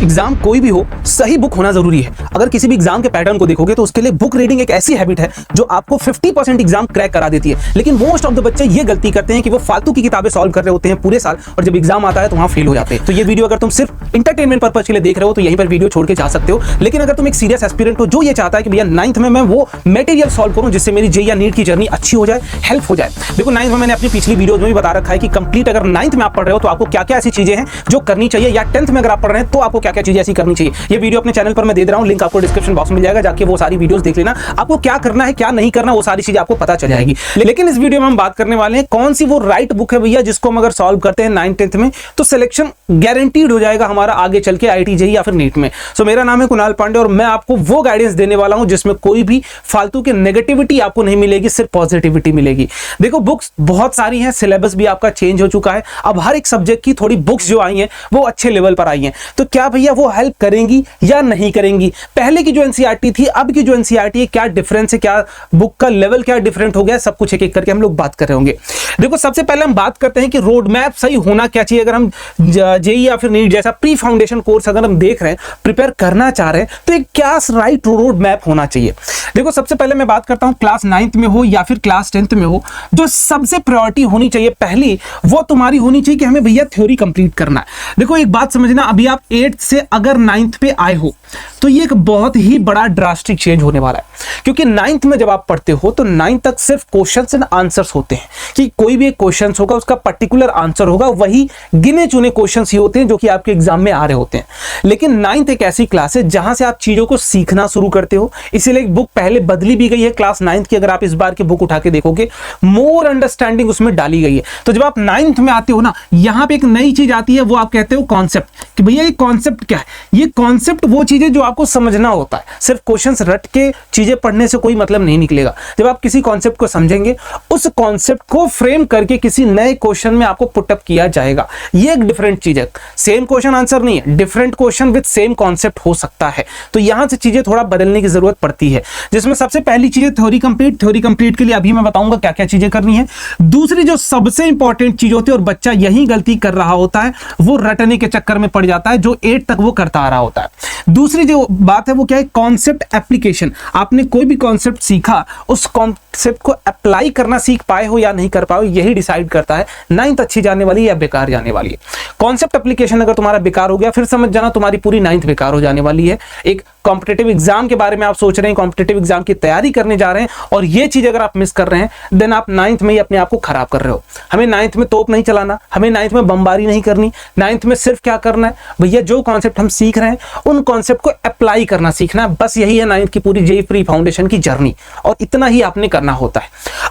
Exam कोई भी हो, सही बुक होना जरूरी है। अगर किसी भी एग्जाम के पैटर्न को देखोगे तो उसके लिए बुक रीडिंग एक ऐसी हैबिट है जो आपको 50% एग्जाम क्रैक करा देती है। लेकिन मोस्ट ऑफ द बच्चे ये गलती करते हैं कि वो फालतू की किताबें सॉल्व कर रहे होते हैं पूरे साल, और जब एग्जाम आता है तो वहां फेल हो जाते हैं। तो ये वीडियो अगर तुम सिर्फ इंटरटेनमेंट पर्पज के लिए देख रहे हो तो यहीं पर वीडियो छोड़ के जा सकते हो। लेकिन अगर तुम एक सीरियस एस्पिरेंट हो जो ये चाहता है कि भैया 9th में मैं वो मटेरियल सॉल्व करूं जिससे मेरी जेईई या नीट की जर्नी अच्छी हो जाए, हेल्प हो जाए। देखो 9th में मैंने अपनी पिछली वीडियोज में भी बता रखा है कि कंप्लीट अगर 9th में आप पढ़ रहे हो तो आपको क्या क्या ऐसी चीजें हैं जो करनी चाहिए, या 10th में अगर आप पढ़ रहे हैं तो आपको क्या क्या चीजें ऐसी करनी चाहिए। ये वीडियो अपने चैनल पर मैं दे रहा हूं, लिंक आपको डिस्क्रिप्शन बॉक्स में मिल जाएगा, जाके वो सारी वीडियोस देख लेना। आपको क्या करना है क्या नहीं करना वो सारी चीजें आपको पता चल जाएगी। लेकिन इस वीडियो में हम बात करने वाले हैं कौन सी वो राइट बुक है भैया जिसको हम अगर सॉल्व करते हैं 9th 10th में तो सिलेक्शन गारंटीड हो जाएगा हमारा आगे चल के IIT जेईई या फिर नीट में। सो मेरा नाम है कुणाल पांडे और मैं आपको वो गाइडेंस देने वाला हूं जिसमें कोई भी फालतू के नेगेटिविटी आपको नहीं मिलेगी, सिर्फ पॉजिटिविटी मिलेगी। देखो बुक्स बहुत सारी हैं, सिलेबस भी आपका चेंज हो चुका है। अब हर एक सब्जेक्ट की थोड़ी बुक्स जो आई हैं वो अच्छे लेवल पर आई हैं। तो क्या भैया वो हेल्प करेंगी या नहीं करेंगी? पहले की जो एनसीईआरटी थी अब की जो एनसीईआरटी है, क्या डिफरेंस है, क्या बुक का लेवल क्या डिफरेंट हो गया, सब कुछ एक एक करके हम लोग बात कर रहे होंगे। देखो सबसे पहले हम बात करते हैं कि रोड मैप सही होना क्या चाहिए। अगर हम जेईई या फिर नीट जैसा प्री फाउंडेशन कोर्स अगर हम देख रहे हैं, प्रिपेयर करना चाह रहे हैं, तो एक क्या राइट रोड मैप होना चाहिए। देखो सबसे पहले मैं बात करता हूं क्लास 9th में हो या फिर क्लास 10th में हो, जो सबसे प्रायोरिटी होनी चाहिए पहली वो तुम्हारी होनी चाहिए कि हमें भैया थ्योरी कंप्लीट करना है। देखो एक बात समझना, अभी आप 8th से अगर 9th पे आए हो तो ये एक बहुत ही बड़ा ड्रास्टिक चेंज होने वाला है, क्योंकि 9th में जब आप पढ़ते हो तो 9th तक सिर्फ क्वेश्चंस एंड आंसर्स होते हैं कि कोई भी एक क्वेश्चन होगा उसका पर्टिकुलर आंसर होगा, वही गिने चुने क्वेश्चंस ही होते हैं जो कि आपके एग्जाम में आ रहे होते हैं। लेकिन 9th एक ऐसी क्लास है जहां से आप चीजों को सीखना शुरू करते हो, इसीलिए एक बुक पहले बदली भी गई है क्लास 9th की। अगर आप इस बार की बुक उठा के देखोगे मोर अंडरस्टैंडिंग उसमें डाली गई है। तो जब आप 9th में आते हो ना, यहां पे एक नई चीज आती है, वो आप कहते हो कॉन्सेप्ट, कि भैया ये कॉन्सेप्ट क्या है। ये कॉन्सेप्ट वो चीजें जो आपको समझना होता है, सिर्फ क्वेश्चंस रट के चीजें पढ़ने से कोई मतलब नहीं निकलेगा। जब आप किसी कॉन्सेप्ट को समझेंगे, उस कॉन्सेप्ट को फ्रेम करके किसी नए क्वेश्चन में आपको पुटअप किया जाएगा। ये एक डिफरेंट चीज है, सेम क्वेश्चन आंसर नहीं है, different question with same concept हो सकता है। तो यहां से चीजें थोड़ा बदलने की जरूरत पड़ती है, जिसमें सबसे पहली चीज है थ्योरी कंप्लीट। थ्योरी कंप्लीट के लिए अभी मैं बताऊंगा क्या क्या चीजें करनी है। दूसरी जो सबसे इंपॉर्टेंट चीज होती है और बच्चा यही गलती कर रहा होता है, वो रटने के चक्कर में पड़ जाता है, जो 8 तक वो करता आ रहा होता है। दूसरी जो बात है वो क्या है, कॉन्सेप्ट एप्लीकेशन। आपने कोई भी कॉन्सेप्ट सीखा, उस कॉन्सेप्ट को अप्लाई करना सीख पाए हो या नहीं कर पाए हो, यही डिसाइड करता है 9th अच्छी जाने वाली है या बेकार जाने वाली है। कॉन्सेप्ट एप्लीकेशन अगर तुम्हारा बेकार हो गया, फिर समझ जाना तुम्हारी पूरी 9th बेकार हो जाने वाली है। एक कॉम्पिटिटिव एग्जाम के बारे में आप सोच रहे हैं, कॉम्पिटिटिव एग्जाम की तैयारी करने जा रहे हैं, और ये चीज अगर आप मिस कर रहे हैं, देन आप 9th में ही अपने आप को खराब कर रहे हो। हमें 9th में तोप नहीं चलाना, हमें 9th में बमबारी नहीं करनी। 9th में सिर्फ क्या करना है भैया, जो कॉन्सेप्ट हम सीख रहे हैं उन कॉन्सेप्ट को अप्लाई करना सीखना है। बस यही है 9th की पूरी जेईई प्री फाउंडेशन की जर्नी, और इतना ही आपने करना होता है।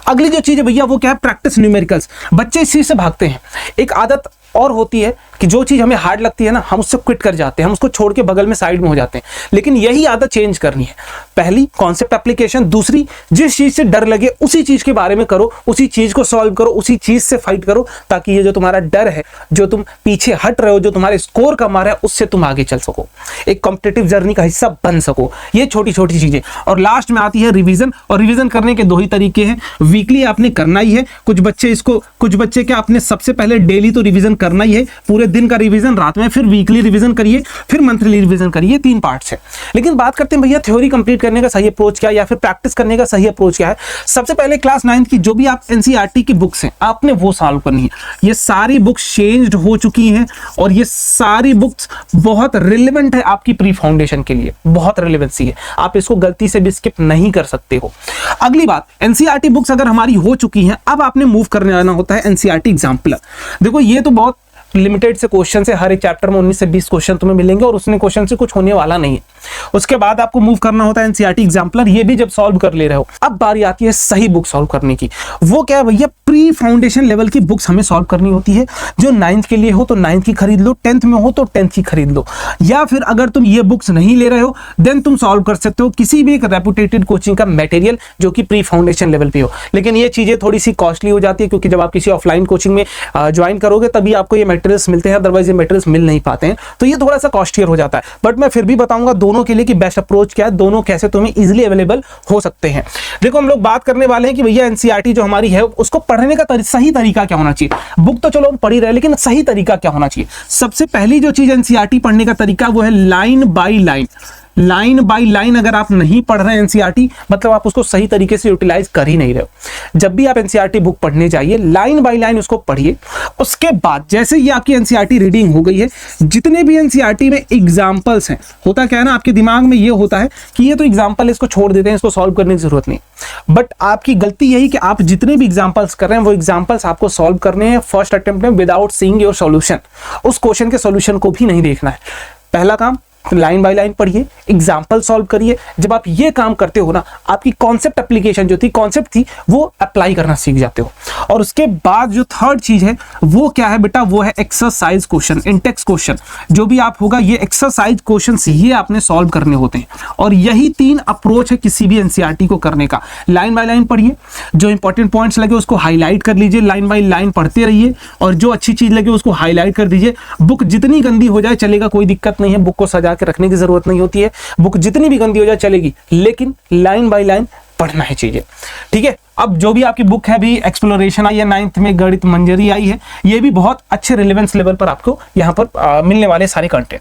अगली जो चीज है भैया वो क्या है, प्रैक्टिस न्यूमेरिकल्स। बच्चे इस चीज से भागते हैं। एक आदत और होती है कि जो चीज हमें हार्ड लगती है ना, हम उससे क्विट कर जाते हैं, हम उसको छोड़ के बगल में साइड में हो जाते हैं। लेकिन यही आदत चेंज करनी है। पहली कॉन्सेप्ट एप्लीकेशन, दूसरी जिस चीज से डर लगे उसी चीज के बारे में करो, उसी चीज को सॉल्व करो, उसी चीज से फाइट करो, ताकि ये जो तुम्हारा डर है, जो तुम पीछे हट रहे हो, जो तुम्हारे स्कोर कम आ रहा है, उससे तुम आगे चल सको, एक कॉम्पिटिटिव जर्नी का हिस्सा बन सको। ये छोटी छोटी चीजें। और लास्ट में आती है रिवीजन, और रिवीजन करने के दो ही तरीके हैं। वीकली आपने करना ही है, कुछ बच्चे क्या आपने सबसे पहले डेली तो रिवीजन करना ही है, पूरे दिन का रिवीजन रात में, फिर वीकली रिवीजन करिए, फिर मंथली रिवीजन करिए। 3 पार्ट्स है। लेकिन बात करते हैं भैया थ्योरी कंप्लीट करने का सही अप्रोच क्या है, या फिर प्रैक्टिस करने का सही अप्रोच क्या है। सबसे पहले क्लास 9th की जो भी आप एनसीईआरटी की बुक्स हैं आपने वो सॉल्व करनी है। ये सारी बुक्स चेंज्ड हो चुकी हैं और ये सारी बुक्स बहुत रिलेवेंट है आपकी प्री फाउंडेशन के लिए, बहुत रिलेवेंसी है। आप इसको गलती से भी स्किप नहीं कर सकते हो। अगली बात, एनसीईआरटी बुक्स अगर हमारी हो चुकी हैं, अब आपने मूव करने आना होता है एनसीईआरटी एग्जाम्पलर। देखो ये तो बहुत लिमिटेड से क्वेश्चन है, हर एक चैप्टर में 19 से 20 क्वेश्चन तुम्हें मिलेंगे, और उसने क्वेश्चन से कुछ होने वाला नहीं है। उसके बाद आपको मूव करना होता है एनसीईआरटी एग्जाम्पलर। ये भी जब सॉल्व कर ले रहे हो, अब बारी आती है सही बुक सॉल्व करने की। वो क्या है भैया, प्री फाउंडेशन लेवल की बुक्स हमें सॉल्व करनी होती है। जो 9th के लिए हो तो 9th की खरीद लो, 10th में हो तो 10th की खरीद लो, या फिर अगर तुम ये बुक्स नहीं ले रहे हो देन तुम सॉल्व कर सकते हो किसी भी एक रेपुटेटेड कोचिंग का मटेरियल जो कि प्री फाउंडेशन लेवल पे हो। लेकिन ये चीजें थोड़ी सी कॉस्टली हो जाती है, क्योंकि जब आप किसी ऑफलाइन कोचिंग में ज्वाइन करोगे तभी आपको ये मटेरियल्स मिलते हैं, अदरवाइज ये मटेरियल्स मिल नहीं पाते हैं। तो ये थोड़ा सा कॉस्टलियर हो जाता है। बट मैं फिर भी बताऊंगा दोनों के लिए कि बेस्ट अप्रोच क्या है, दोनों कैसे तुम्हें इजीली अवेलेबल हो सकते हैं। देखो हम लोग बात करने वाले हैं कि भैया एनसीईआरटी जो हमारी है उसको पढ़ने का सही तरीका क्या होना चाहिए। बुक तो चलो हम पढ़ ही रहे, लेकिन सही तरीका क्या होना चाहिए। सबसे पहली जो चीज एनसीईआरटी पढ़ने का तरीका वो है line by line. Line by line अगर आप नहीं पढ़ रहे हैं एनसीईआरटी, मतलब आप उसको सही तरीके से यूटिलाइज कर ही नहीं रहे हो। जब भी आप एनसीईआरटी बुक पढ़ने जाइए, लाइन बाय लाइन उसको पढ़िए। उसके बाद जैसे ये आपकी एनसीईआरटी रीडिंग हो गई है, जितने भी एनसीईआरटी में एग्जाम्पल्स हैं, होता क्या है ना, आपके दिमाग में ये होता है कि ये तो एग्जाम्पल, इसको छोड़ देते हैं, इसको सॉल्व करने की जरूरत नहीं। बट आपकी गलती यही कि आप जितने भी एग्जाम्पल्स कर रहे हैं वो एग्जाम्पल्स आपको सॉल्व करने हैं फर्स्ट अटेम्प्ट में विदाउट सीइंग योर सॉल्यूशन। उस क्वेश्चन के सॉल्यूशन को भी नहीं देखना है। पहला काम, लाइन बाय लाइन पढ़िए, एग्जाम्पल सॉल्व करिए। जब आप ये काम करते हो ना, आपकी कॉन्सेप्ट एप्लीकेशन जो थी, कॉन्सेप्ट थी, वो अप्लाई करना सीख जाते हो। और उसके बाद जो थर्ड चीज है वो क्या है बेटा, वो है एक्सरसाइज क्वेश्चन, इंटेक्स क्वेश्चन। जो भी आप होगा ये एक्सरसाइज क्वेश्चन ये आपने सॉल्व करने होते हैं। और यही 3 अप्रोच है किसी भी एनसीईआरटी को करने का। लाइन बाय लाइन पढ़िए, जो इंपॉर्टेंट पॉइंट्स लगे उसको हाईलाइट कर लीजिए, लाइन बाय लाइन पढ़ते रहिए, और जो अच्छी चीज लगे उसको हाईलाइट कर दीजिए। बुक जितनी गंदी हो जाए चलेगा, कोई दिक्कत नहीं है, बुक को सजा के रखने की जरूरत नहीं होती है। बुक जितनी भी गंदी हो जाए चलेगी, लेकिन लाइन बाय लाइन पढ़ना है चीजें, ठीक है। अब जो भी आपकी बुक है, अभी एक्सप्लोरेशन आई है 9th में, गणित मंजरी आई है, ये भी बहुत अच्छे रिलेवेंस लेवल पर आपको यहाँ पर मिलने वाले सारे कंटेंट।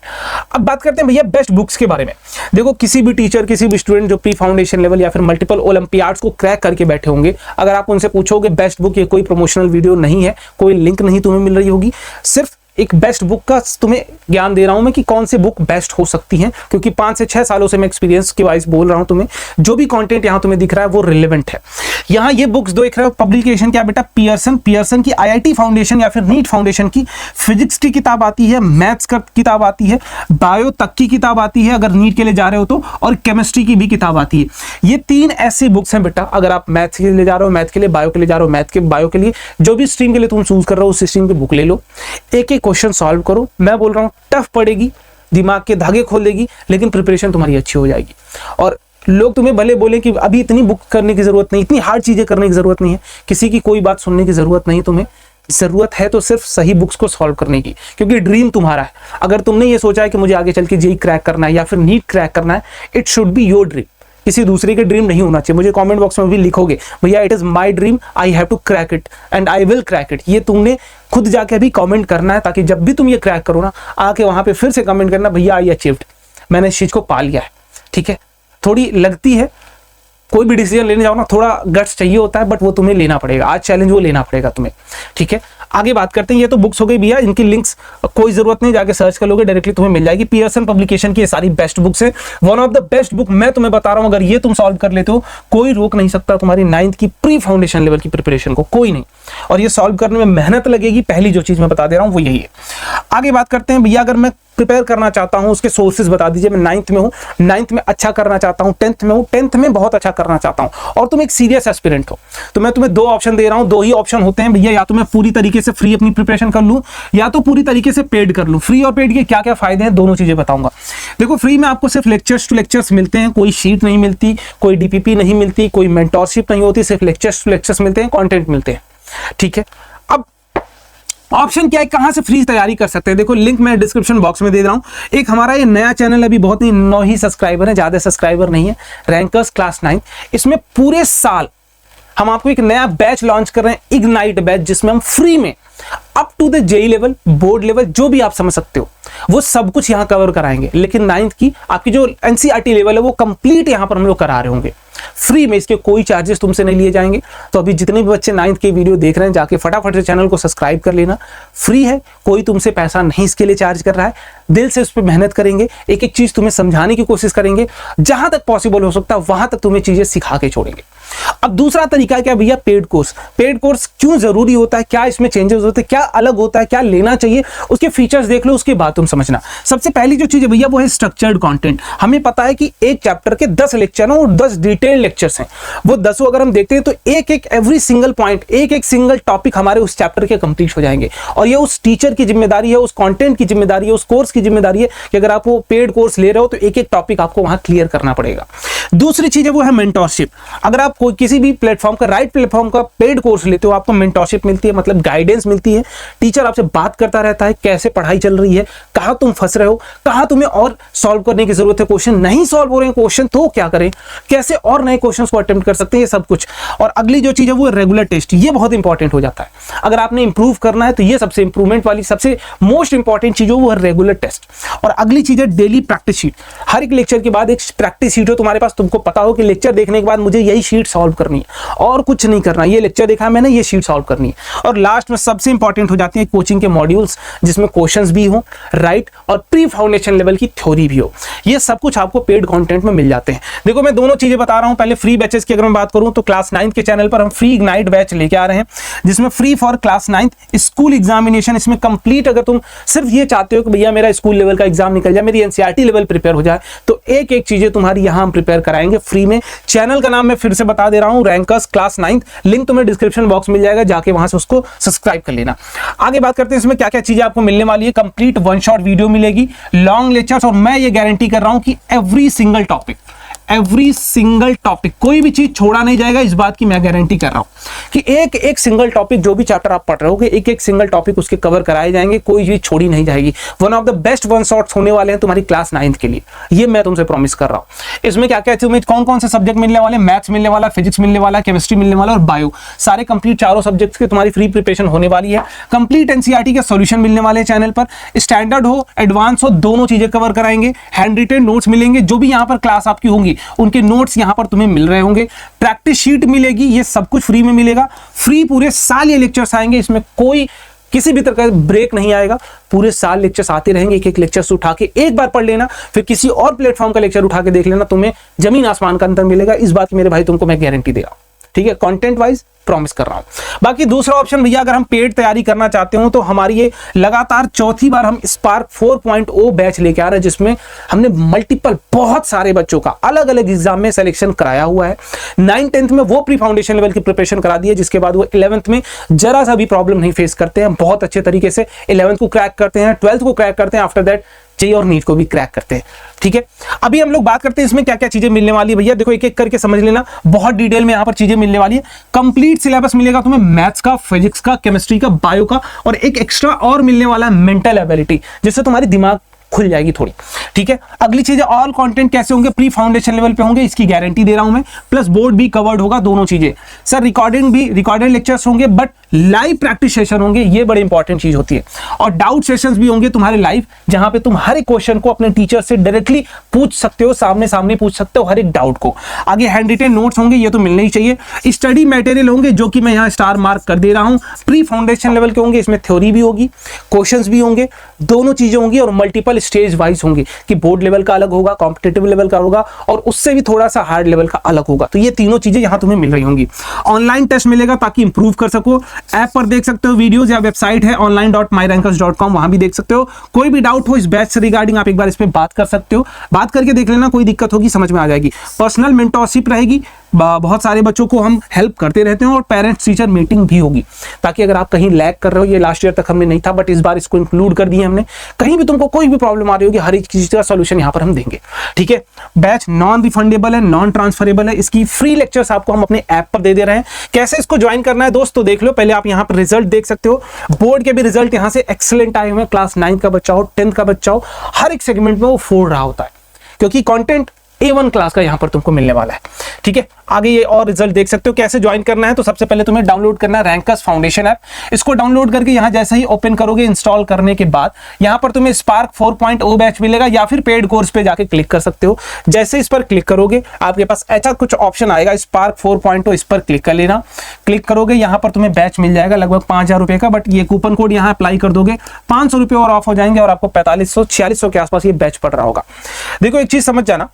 अब बात करते हैं भैया बेस्ट बुक्स के बारे में। देखो किसी भी टीचर, किसी भी स्टूडेंट जो प्री फाउंडेशन लेवल या फिर मल्टीपल ओलंपियाड्स को क्रैक करके बैठे होंगे, अगर आप उनसे पूछोगे बेस्ट बुक, ये कोई प्रमोशनल वीडियो नहीं है, कोई लिंक नहीं तुम्हें मिल रही होगी, सिर्फ एक बेस्ट बुक का तुम्हें ज्ञान दे रहा हूं मैं कि कौन सी बुक बेस्ट हो सकती है, क्योंकि 5 से 6 सालों से मैं एक्सपीरियंस के वाइज बोल रहा हूं तुम्हें। जो भी कंटेंट यहां तुम्हें दिख रहा है वो रिलेवेंट है। यहां ये बुक्स देख रहे हो, पब्लिकेशन क्या बेटा, पियर्सन की आईआईटी फाउंडेशन या फिर नीट फाउंडेशन की फिजिक्स की किताब आती है, मैथ्स का किताब आती है, बायो तक की किताब आती है अगर नीट के लिए जा रहे हो तो, और केमिस्ट्री की भी किताब आती है। ये 3 ऐसी बुक्स हैं बेटा, अगर आप मैथ्स के लिए जा रहे हो मैथ के लिए, बायो के लिए जा रहे हो मैथ के बायो के लिए, जो भी स्ट्रीम के लिए तुम चूज कर रहे हो उस स्ट्रीम की बुक ले लो, एक एक क्वेश्चन सॉल्व करो। मैं बोल रहा हूं टफ पड़ेगी, दिमाग के धागे खोल देगी, लेकिन प्रिपरेशन तुम्हारी अच्छी हो जाएगी। और लोग तुम्हें भले बोले कि अभी इतनी बुक करने की जरूरत नहीं, इतनी हार्ड चीजें करने की जरूरत नहीं है, किसी की कोई बात सुनने की जरूरत नहीं, तुम्हें जरूरत है तो सिर्फ सही बुक्स को सॉल्व करने की, क्योंकि ड्रीम तुम्हारा है। अगर तुमने ये सोचा है कि मुझे आगे चल के जेईई क्रैक करना है या फिर नीट क्रैक करना है, it should be your dream, किसी दूसरे के ड्रीम नहीं होना चाहिए। मुझे कमेंट बॉक्स में भी लिखोगे भैया it is my dream, I have to crack it and I will crack it, ये तुमने खुद जाके भी कमेंट करना है, ताकि जब भी तुम ये क्रैक करो ना, आके वहां पे फिर से कमेंट करना भैया आई अचीव्ड, मैंने इस चीज को पा लिया है, ठीक है। थोड़ी लगती है, कोई भी डिसीजन लेने जाओ ना थोड़ा गट्स चाहिए होता है, बट वो तुम्हें लेना पड़ेगा, आज चैलेंज वो लेना पड़ेगा तुम्हें, ठीक है। आगे बात करते हैं, ये तो बुक्स हो गई भैया, इनकी लिंक्स कोई जरूरत नहीं, जाके सर्च कर लोगे डायरेक्टली तुम्हें मिल जाएगी। पियर्सन पब्लिकेशन की ये सारी बेस्ट बुक्स है, one of the best book मैं तुम्हें बता रहा हूं। अगर ये तुम सॉल्व कर लेते हो, कोई रोक नहीं सकता तुम्हारी 9th की प्री फाउंडेशन लेवल की प्रिपरेशन को, कोई नहीं। और ये सॉल्व करने में मेहनत लगेगी, पहली जो चीज मैं बता दे रहा हूं वो यही है। आगे बात करते हैं भैया, अगर मैं प्रिपेयर करना चाहता हूं, उसके सोर्सेज बता दीजिए। मैं 9th में हूं, 9th में अच्छा करना चाहता हूं, 10th में हूं, 10th में बहुत अच्छा करना चाहता हूं, और तुम एक सीरियस एस्पिरेंट हो, तो मैं तुम्हें 2 ऑप्शन दे रहा हूं। 2 ही ऑप्शन होते हैं भैया, या तो मैं पूरी तरीके से फ्री अपनी प्रिपरेशन कर लूं, या तो पूरी तरीके से पेड कर लूं। फ्री और पेड के क्या क्या फायदे हैं, दोनों चीजें बताऊंगा। देखो फ्री में आपको सिर्फ लेक्चर्स टू लेक्चर्स मिलते हैं, कोई शीट नहीं मिलती, कोई डीपीपी नहीं मिलती, कोई मेंटोरशिप नहीं होती, सिर्फ लेक्चर्स टू लेक्चर्स मिलते हैं, कंटेंट मिलते हैं, ठीक है। अब ऑप्शन क्या है, कहां से फ्री तैयारी कर सकते हैं, देखो लिंक मैं डिस्क्रिप्शन बॉक्स में दे रहा हूं। एक हमारा ये नया चैनल अभी बहुत ही 9 ही सब्सक्राइबर है, ज्यादा सब्सक्राइबर नहीं है, रैंकर्स क्लास 9। इसमें पूरे साल हम आपको एक नया बैच लॉन्च कर रहे हैं, इग्नाइट बैच, जिसमें हम फ्री में up to the JEE level, board level, जो भी आप समझ सकते हो वो सब कुछ यहां कवर कराएंगे। लेकिन 9th की आपकी जो एनसीईआरटी लेवल है वो कंप्लीट यहां पर हम लोग करा रहे होंगे फ्री में, इसके कोई चार्जेस तुमसे नहीं लिए जाएंगे। तो अभी जितने भी बच्चे 9th के वीडियो देख रहे हैं, जाके फटाफट से चैनल को सब्सक्राइब कर लेना, फ्री है, कोई तुमसे पैसा नहीं इसके लिए चार्ज कर रहा है। दिल से उस पर मेहनत करेंगे, एक एक चीज तुम्हें समझाने की कोशिश करेंगे, जहां तक पॉसिबल हो सकता है वहां तक तुम्हें चीजें सिखा के छोड़ेंगे। अब दूसरा तरीका क्या भैया, पेड कोर्स। पेड कोर्स क्यों जरूरी होता है, क्या इसमें चेंजेस होते हैं, क्या अलग होता है, क्या लेना चाहिए, उसके फीचर्स देख लो, उसके बाद तुम समझना। सबसे पहली जो चीज है भैया वो है स्ट्रक्चर्ड कंटेंट। हमें पता है कि एक चैप्टर के 10 लेक्चर हैं और 10 डिटेल लेक्चर्स हैं, वो 10 अगर हम देखते हैं तो एक एक एवरी सिंगल पॉइंट, एक एक सिंगल टॉपिक हमारे उस चैप्टर के कंप्लीट हो जाएंगे। और ये उस टीचर की जिम्मेदारी है, उस कंटेंट की जिम्मेदारी है, उस कोर्स की जिम्मेदारी है कि अगर आप वो पेड कोर्स ले रहे हो तो एक एक टॉपिक आपको वहां क्लियर करना पड़ेगा। दूसरी चीज है वो है मेंटोरशिप। अगर आप कोई किसी भी प्लेटफॉर्म का, राइट प्लेटफॉर्म का पेड कोर्स लेते हो, आपको मेंटोरशिप मिलती है, मतलब गाइडेंस मिलती है। टीचर आपसे बात करता रहता है कैसे पढ़ाई चल रही है, कहाँ तुम फंस रहे हो, कहाँ तुम्हें और सॉल्व करने की जरूरत है, क्वेश्चन नहीं सॉल्व हो रहे हैं क्वेश्चन तो क्या करें, कैसे और नए क्वेश्चंस को अटेम्प्ट कर सकते हैं, ये सब कुछ। और अगली जो चीज है वो रेगुलर टेस्ट, ये बहुत इंपॉर्टेंट हो जाता है। अगर आपने इंप्रूव करना है तो ये सबसे इंप्रूवमेंट वाली सबसे मोस्ट इंपॉर्टेंट चीज हो वो है रेगुलर टेस्ट। और अगली चीज है डेली प्रैक्टिस शीट। हर एक लेक्चर के बाद एक प्रैक्टिस शीट हो तुम्हारे पास, तुमको पता हो कि लेक्चर देखने के बाद मुझे यही शीट सॉल्व करनी है और कुछ नहीं करना, ये लेक्चर देखा मैंने, ये शीट सॉल्व करनी है। और लास्ट में सबसे इंपॉर्टेंट हो जाती है कोचिंग के मॉड्यूल्स, जिसमें क्वेश्चंस भी हो, राइट, और प्री फाउंडेशन लेवल की थ्योरी भी हो। ये सब कुछ आपको पेड कंटेंट में मिल जाते हैं। देखो मैं दोनों चीजें बता रहा हूं। पहले फ्री बैचेस की अगर मैं बात करूं तो क्लास 9 के चैनल पर हम फ्री इग्नाइट बैच लेके आ रहे हैं, जिसमें free for class 9 school examination. इसमें कंप्लीट, अगर तुम सिर्फ ये चाहते हो कि भैया मेरा स्कूल लेवल का एग्जाम निकल जाए, मेरी एनसीईआरटी लेवल प्रिपेयर हो जाए, तो एक एक चीजें तुम्हारी यहां हम प्रिपेयर कराएंगे फ्री में। चैनल का नाम मैं फिर से बता दे रहा हूं, रैंकर्स क्लास 9, लिंक तुम्हें डिस्क्रिप्शन बॉक्स मिल जाएगा, जाके वहां से उसको सब्सक्राइब कर लेना। आगे बात करते हैं इसमें क्या क्या चीजें आपको मिलने वाली है। कंप्लीट वन शॉट वीडियो मिलेगी, लॉन्ग लेक्चर्स, और मैं ये गारंटी कर रहा हूं कि एवरी सिंगल टॉपिक कोई भी चीज छोड़ा नहीं जाएगा। इस बात की मैं गारंटी कर रहा हूं कि एक एक सिंगल टॉपिक, जो भी चैप्टर आप पढ़ रहे होगे, एक एक सिंगल टॉपिक उसके कवर कराए जाएंगे, कोई चीज छोड़ी नहीं जाएगी। One of the best one shots होने वाले हैं तुम्हारी क्लास 9 के लिए, ये मैं तुमसे प्रॉमिस कर रहा हूं। इसमें क्या क्या तुम्हें कौन कौन से सब्जेक्ट मिलने वाले, मैथ्स मिलने वाला, फिजिक्स मिलने वाला, केमिस्ट्री मिलने वाला और बायो, सारे कंप्लीट चारों सब्जेक्ट्स की तुम्हारी फ्री प्रिपरेशन होने वाली है। कंप्लीट एनसीईआरटी के सॉल्यूशन मिलने वाले हैं चैनल पर, स्टैंडर्ड हो एडवांस हो दोनों चीजें कवर कराएंगे। हैंड रिटेन नोट्स मिलेंगे, जो भी यहाँ पर क्लास आपकी होंगी उनके नोट्स यहां पर तुम्हें मिल रहे होंगे। प्रैक्टिस शीट मिलेगी, ये सब कुछ फ्री में मिलेगा। फ्री पूरे साल ये लेक्चर्स आएंगे, इसमें कोई किसी भी तरह का ब्रेक नहीं आएगा। पूरे साल लेक्चर्स आते रहेंगे, एक एक लेक्चर्स उठा के एक बार पढ़ लेना, फिर किसी और प्लेटफॉर्म का लेक्चर उठा के देख लेना, तुम्हें जमीन आसमान का अंतर मिलेगा। इस बात की मेरे भाई तुमको मैं गारंटी दे रहा हूं, ठीक है, कंटेंट वाइज प्रॉमिस कर रहा हूं। बाकी दूसरा ऑप्शन भैया, अगर हम पेड तैयारी करना चाहते हो तो हमारी ये लगातार चौथी बार हम स्पार्क 4.0 बैच लेके आ रहे हैं, जिसमें हमने मल्टीपल बहुत सारे बच्चों का अलग अलग एग्जाम में सिलेक्शन कराया हुआ है। 9th-10th में वो प्री फाउंडेशन लेवल की प्रिपरेशन करा दी है, जिसके बाद वो 11th में जरा सा भी प्रॉब्लम नहीं फेस करते हैं, बहुत अच्छे तरीके से 11th को क्रैक करते हैं, 12th को क्रैक करते हैं, आफ्टर दैट जेईई और नीट को भी क्रैक करते हैं। ठीक है, अभी हम लोग बात करते हैं इसमें क्या क्या चीजें मिलने वाली है। भैया देखो एक एक करके समझ लेना, बहुत डिटेल में यहां पर चीजें मिलने वाली है। कंप्लीट सिलेबस मिलेगा तुम्हें मैथ्स का, फिजिक्स का, केमिस्ट्री का, बायो का, और एक एक्स्ट्रा और मिलने वाला है मेंटल एबिलिटी, जिससे तुम्हारी दिमाग खुल जाएगी थोड़ी। ठीक है, अगली चीज है ऑल कंटेंट कैसे होंगे, प्री फाउंडेशन लेवल पे होंगे, इसकी गारंटी दे रहा हूं मैं, प्लस बोर्ड भी कवर्ड होगा, दोनों चीजें। सर रिकॉर्डेड लेक्चर्स होंगे, बट लाइव प्रैक्टिस सेशन होंगे, ये बड़ी इंपॉर्टेंट चीज होती है। और डाउट सेशंस भी होंगे तुम्हारे लाइव, जहां पे तुम हर एक क्वेश्चन को अपने टीचर से डायरेक्टली पूछ सकते हो, सामने सामने पूछ सकते हो हर एक डाउट को। आगे हैंड रिटेन नोट्स होंगे, ये तो मिलने ही चाहिए। स्टडी मटेरियल होंगे, जो कि मैं यहाँ स्टार मार्क कर दे रहा हूं, प्री फाउंडेशन लेवल के होंगे, इसमें थ्योरी भी होगी, क्वेश्चंस भी होंगे, दोनों चीजें होंगी, और मल्टीपल स्टेज वाइज होंगे कि बोर्ड लेवल का अलग होगा, कॉम्पिटिटिव लेवल का होगा, और उससे भी थोड़ा सा हार्ड लेवल का अलग होगा। तो ये तीनों चीजें यहां तुम्हें मिल रही होंगी। ऑनलाइन टेस्ट मिलेगा ताकि इंप्रूव कर सको। ऐप पर देख सकते हो वीडियोस, या वेबसाइट है online.myrankers.com, वहां भी देख सकते हो। कोई भी डाउट हो इस बैच से रिगार्डिंग, आप एक बार इस पे बात कर सकते हो, बात करके देख लेना, कोई दिक्कत होगी समझ में आ जाएगी। पर्सनल मेंटरशिप रहेगी, बहुत सारे बच्चों को हम हेल्प करते रहते हैं, और पेरेंट्स टीचर मीटिंग भी होगी, ताकि अगर आप कहीं लैग कर रहे हो, ये लास्ट ईयर तक हमने नहीं था बट इस बार इसको इंक्लूड कर दिया हमने, कहीं भी तुमको कोई भी प्रॉब्लम आ रही होगी, हर एक चीज का सॉल्यूशन यहाँ पर हम देंगे। ठीक है, बैच नॉन रिफंडेबल है, नॉन ट्रांसफरेबल है, इसकी फ्री लेक्चर्स आपको हम अपने ऐप पर दे रहे हैं। कैसे इसको ज्वाइन करना है दोस्तों, देख लो। पहले आप यहाँ पर रिजल्ट देख सकते हो, बोर्ड के भी रिजल्ट यहाँ से एक्सीलेंट आए हुए हैं। क्लास 9 का बच्चा हो, 10th का बच्चा हो, हर एक सेगमेंट में वो फोड़ रहा होता है, क्योंकि कंटेंट A1 क्लास का यहां पर तुमको मिलने वाला है। ठीक है, आगे ये और रिजल्ट देख सकते हो। कैसे ज्वाइन करना है, तो सबसे पहले तुम्हें डाउनलोड करना है रैंकर्स फाउंडेशन ऐप। इसको डाउनलोड करके यहां जैसे ही ओपन करोगे, इंस्टॉल करने के बाद यहां पर तुम्हें स्पार्क 4.0 बैच मिलेगा, या फिर पेड कोर्स पे जाके क्लिक कर सकते हो। जैसे इस पर क्लिक करोगे, आपके पास ऐसा कुछ ऑप्शन आएगा, स्पार्क 4.0, इस पर क्लिक कर लेना। क्लिक करोगे, यहां पर तुम्हें बैच मिल जाएगा लगभग 5000 रुपए का, बट ये कूपन कोड यहां अप्लाई कर दोगे, 500 रुपए और ऑफ हो जाएंगे, और आपको 4500-4600 के आसपास ये बैच पड़ रहा होगा। देखो एक चीज समझ जाना,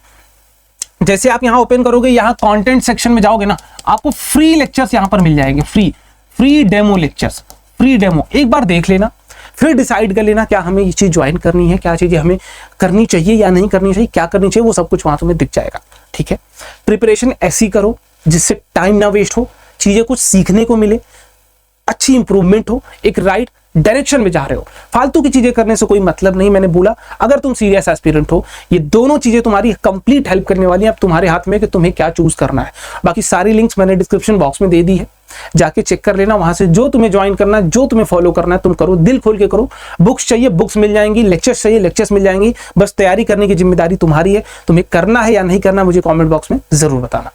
जैसे आप यहां ओपन करोगे, यहां कंटेंट सेक्शन में जाओगे ना, आपको फ्री लेक्चर्स यहां पर मिल जाएंगे, free demo lectures, free demo. एक बार देख लेना, फिर डिसाइड कर लेना क्या हमें ये चीज ज्वाइन करनी है, क्या चीजें हमें करनी चाहिए या नहीं करनी चाहिए, क्या करनी चाहिए, वो सब कुछ वहां तुम्हें दिख जाएगा। ठीक है, प्रिपरेशन ऐसी करो जिससे टाइम ना वेस्ट हो, चीजें कुछ सीखने को मिले, अच्छी इंप्रूवमेंट हो, एक राइट डायरेक्शन में जा रहे हो। फालतू की चीजें करने से कोई मतलब नहीं। मैंने बोला अगर तुम सीरियस एस्पिरेंट हो, ये दोनों चीजें तुम्हारी कंप्लीट हेल्प करने वाली हैं। अब तुम्हारे हाथ में कि तुम्हें क्या चूज करना है। बाकी सारी लिंक्स मैंने डिस्क्रिप्शन बॉक्स में दे दी है, जाके चेक कर लेना। वहां से जो तुम्हें ज्वाइन करना है, जो तुम्हें फॉलो करना है तुम करो, दिल खोल के करो। बुक्स चाहिए बुक्स मिल जाएंगी, लेक्चर्स चाहिए लेक्चर्स मिल जाएंगी। बस तैयारी करने की जिम्मेदारी तुम्हारी है। तुम्हें करना है या नहीं करना मुझे कमेंट बॉक्स में जरूर बताना।